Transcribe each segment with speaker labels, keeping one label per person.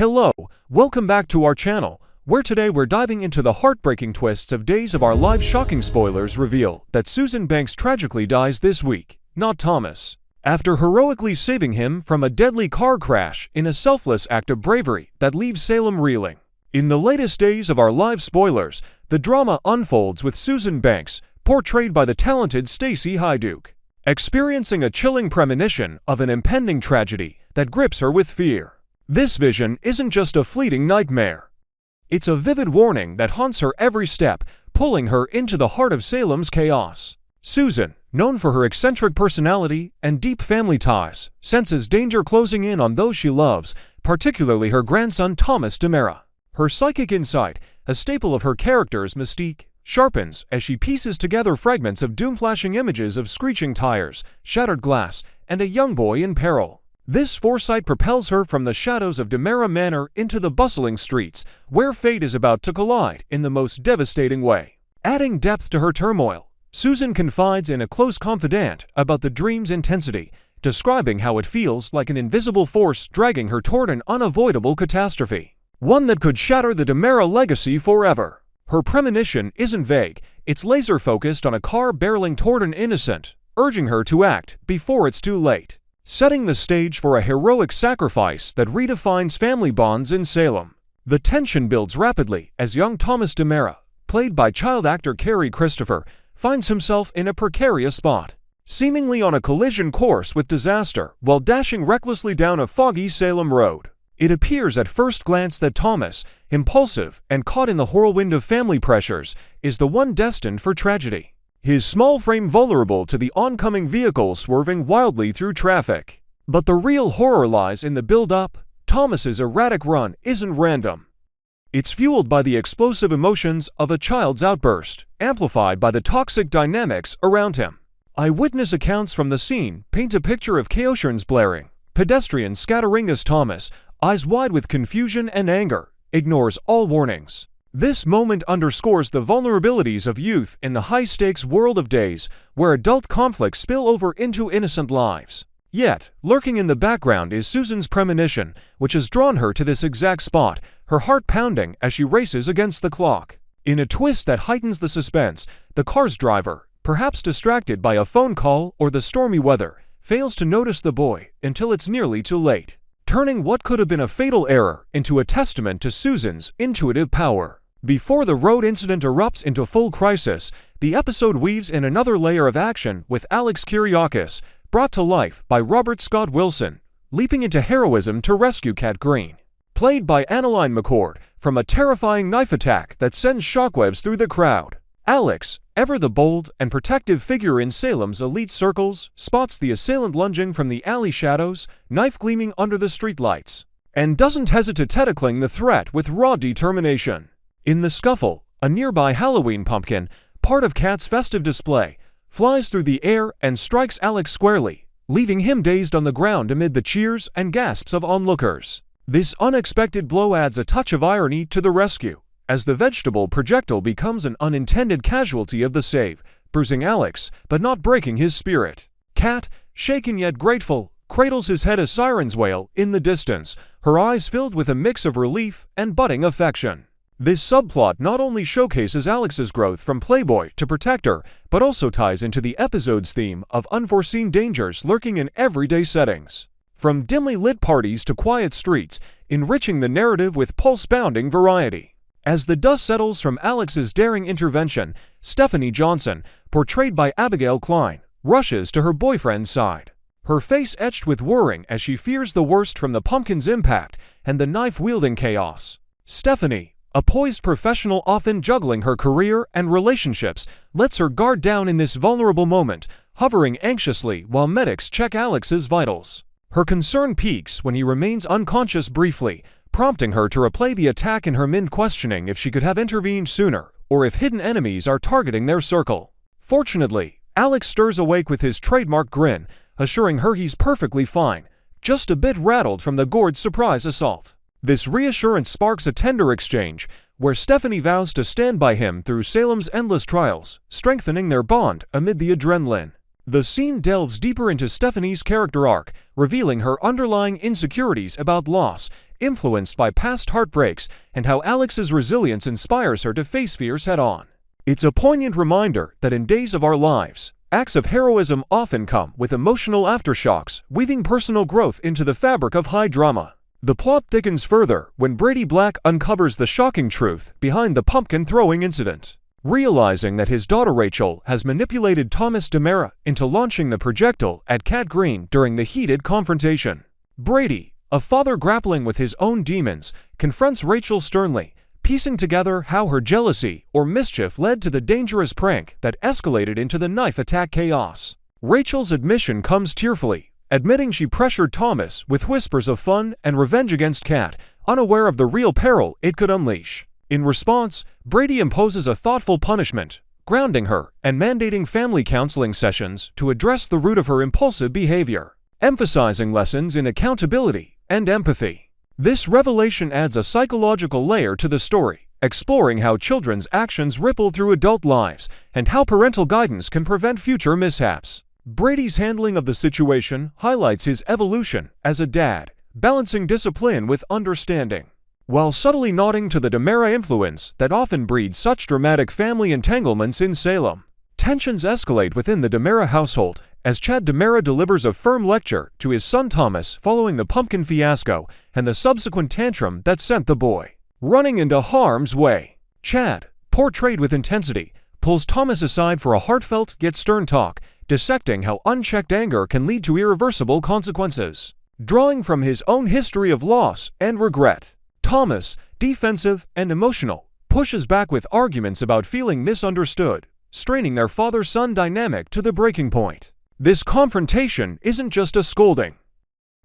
Speaker 1: Hello, welcome back to our channel, where today we're diving into the heartbreaking twists of days of our lives. Shocking spoilers reveal that Susan Banks tragically dies this week, not Thomas. After heroically saving him from a deadly car crash in a selfless act of bravery that leaves Salem reeling. In the latest days of our live spoilers, the drama unfolds with Susan Banks, portrayed by the talented Stacey Hyduke, experiencing a chilling premonition of an impending tragedy that grips her with fear. This vision isn't just a fleeting nightmare. It's a vivid warning that haunts her every step, pulling her into the heart of Salem's chaos. Susan, known for her eccentric personality and deep family ties, senses danger closing in on those she loves, particularly her grandson Thomas DiMera. Her psychic insight, a staple of her character's mystique, sharpens as she pieces together fragments of doom-flashing images of screeching tires, shattered glass, and a young boy in peril. This foresight propels her from the shadows of DiMera Manor into the bustling streets, where fate is about to collide in the most devastating way. Adding depth to her turmoil, Susan confides in a close confidant about the dream's intensity, describing how it feels like an invisible force dragging her toward an unavoidable catastrophe, one that could shatter the DiMera legacy forever. Her premonition isn't vague, it's laser-focused on a car barreling toward an innocent, urging her to act before it's too late, setting the stage for a heroic sacrifice that redefines family bonds in Salem. The tension builds rapidly as young Thomas DiMera, played by child actor Kerry Christopher, finds himself in a precarious spot, seemingly on a collision course with disaster while dashing recklessly down a foggy Salem road. It appears at first glance that Thomas, impulsive and caught in the whirlwind of family pressures, is the one destined for tragedy, his small frame vulnerable to the oncoming vehicle swerving wildly through traffic. But the real horror lies in the build-up. Thomas's erratic run isn't random. It's fueled by the explosive emotions of a child's outburst, amplified by the toxic dynamics around him. Eyewitness accounts from the scene paint a picture of chaos blaring, pedestrians scattering as Thomas, eyes wide with confusion and anger, ignores all warnings. This moment underscores the vulnerabilities of youth in the high-stakes world of days, where adult conflicts spill over into innocent lives. Yet, lurking in the background is Susan's premonition, which has drawn her to this exact spot, her heart pounding as she races against the clock. In a twist that heightens the suspense, the car's driver, perhaps distracted by a phone call or the stormy weather, fails to notice the boy until it's nearly too late, turning what could have been a fatal error into a testament to Susan's intuitive power. Before the road incident erupts into full crisis, the episode weaves in another layer of action with Alex Kyriakis, brought to life by Robert Scott Wilson, leaping into heroism to rescue Cat Green, played by Annaline McCord, from a terrifying knife attack that sends shockwaves through the crowd. Alex, ever the bold and protective figure in Salem's elite circles, spots the assailant lunging from the alley shadows, knife gleaming under the streetlights, and doesn't hesitate tackling the threat with raw determination. In the scuffle, a nearby Halloween pumpkin, part of Cat's festive display, flies through the air and strikes Alex squarely, leaving him dazed on the ground amid the cheers and gasps of onlookers. This unexpected blow adds a touch of irony to the rescue, as the vegetable projectile becomes an unintended casualty of the save, bruising Alex but not breaking his spirit. Cat, shaken yet grateful, cradles his head as sirens wail in the distance, her eyes filled with a mix of relief and budding affection. This subplot not only showcases Alex's growth from playboy to protector, but also ties into the episode's theme of unforeseen dangers lurking in everyday settings. From dimly lit parties to quiet streets, enriching the narrative with pulse-pounding variety. As the dust settles from Alex's daring intervention, Stephanie Johnson, portrayed by Abigail Klein, rushes to her boyfriend's side, her face etched with worrying as she fears the worst from the pumpkin's impact and the knife-wielding chaos. Stephanie, a poised professional often juggling her career and relationships, lets her guard down in this vulnerable moment, hovering anxiously while medics check Alex's vitals. Her concern peaks when he remains unconscious briefly, prompting her to replay the attack in her mind, questioning if she could have intervened sooner, or if hidden enemies are targeting their circle. Fortunately, Alex stirs awake with his trademark grin, assuring her he's perfectly fine, just a bit rattled from the gourd surprise assault. This reassurance sparks a tender exchange, where Stephanie vows to stand by him through Salem's endless trials, strengthening their bond amid the adrenaline. The scene delves deeper into Stephanie's character arc, revealing her underlying insecurities about loss, influenced by past heartbreaks, and how Alex's resilience inspires her to face fears head-on. It's a poignant reminder that in Days of Our Lives, acts of heroism often come with emotional aftershocks, weaving personal growth into the fabric of high drama. The plot thickens further when Brady Black uncovers the shocking truth behind the pumpkin-throwing incident. Realizing that his daughter Rachel has manipulated Thomas DiMera into launching the projectile at Cat Green during the heated confrontation, Brady, a father grappling with his own demons, confronts Rachel sternly, piecing together how her jealousy or mischief led to the dangerous prank that escalated into the knife attack chaos. Rachel's admission comes tearfully, admitting she pressured Thomas with whispers of fun and revenge against Cat, unaware of the real peril it could unleash. In response, Brady imposes a thoughtful punishment, grounding her and mandating family counseling sessions to address the root of her impulsive behavior, emphasizing lessons in accountability and empathy. This revelation adds a psychological layer to the story, exploring how children's actions ripple through adult lives and how parental guidance can prevent future mishaps. Brady's handling of the situation highlights his evolution as a dad, balancing discipline with understanding. While subtly nodding to the DiMera influence that often breeds such dramatic family entanglements in Salem, tensions escalate within the DiMera household as Chad DiMera delivers a firm lecture to his son Thomas following the pumpkin fiasco and the subsequent tantrum that sent the boy running into harm's way. Chad, portrayed with intensity, pulls Thomas aside for a heartfelt yet stern talk, dissecting how unchecked anger can lead to irreversible consequences. Drawing from his own history of loss and regret, Thomas, defensive and emotional, pushes back with arguments about feeling misunderstood, straining their father-son dynamic to the breaking point. This confrontation isn't just a scolding.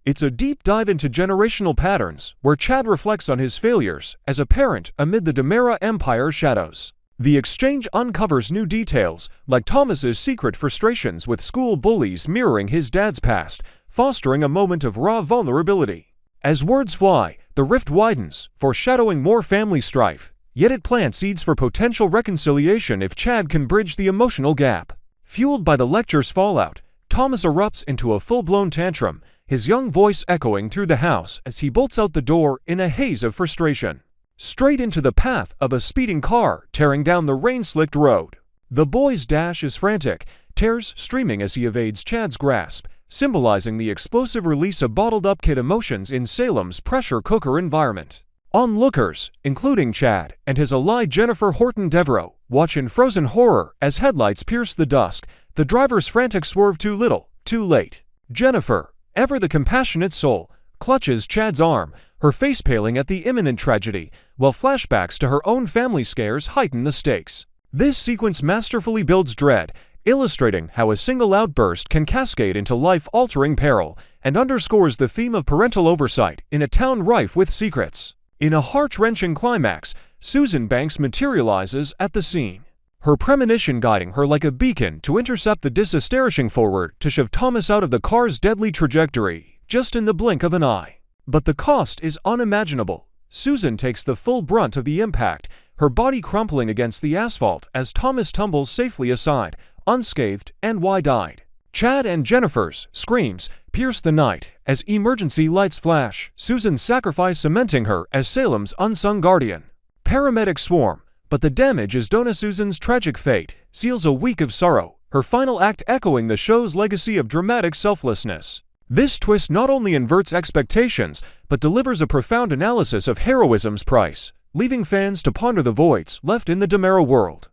Speaker 1: It's a deep dive into generational patterns where Chad reflects on his failures as a parent amid the DiMera empire's shadows. The exchange uncovers new details, like Thomas's secret frustrations with school bullies mirroring his dad's past, fostering a moment of raw vulnerability. As words fly, the rift widens, foreshadowing more family strife, yet it plants seeds for potential reconciliation if Chad can bridge the emotional gap. Fueled by the lecture's fallout, Thomas erupts into a full-blown tantrum, his young voice echoing through the house as he bolts out the door in a haze of frustration, straight into the path of a speeding car tearing down the rain-slicked road. The boy's dash is frantic, tears streaming as he evades Chad's grasp, symbolizing the explosive release of bottled-up kid emotions in Salem's pressure cooker environment. Onlookers, including Chad and his ally Jennifer Horton Devereaux, watch in frozen horror as headlights pierce the dusk, the driver's frantic swerve too little, too late. Jennifer, ever the compassionate soul, clutches Chad's arm, her face paling at the imminent tragedy, while flashbacks to her own family scares heighten the stakes. This sequence masterfully builds dread, illustrating how a single outburst can cascade into life-altering peril, and underscores the theme of parental oversight in a town rife with secrets. In a heart-wrenching climax, Susan Banks materializes at the scene, her premonition guiding her like a beacon to intercept the disastonishing forward to shove Thomas out of the car's deadly trajectory, just in the blink of an eye. But the cost is unimaginable. Susan takes the full brunt of the impact, her body crumpling against the asphalt as Thomas tumbles safely aside, unscathed and wide-eyed. Chad and Jennifer's screams pierce the night as emergency lights flash, Susan's sacrifice cementing her as Salem's unsung guardian. Paramedics swarm, but the damage is done. Susan's tragic fate seals a week of sorrow, her final act echoing the show's legacy of dramatic selflessness. This twist not only inverts expectations, but delivers a profound analysis of heroism's price, leaving fans to ponder the voids left in the DiMera world.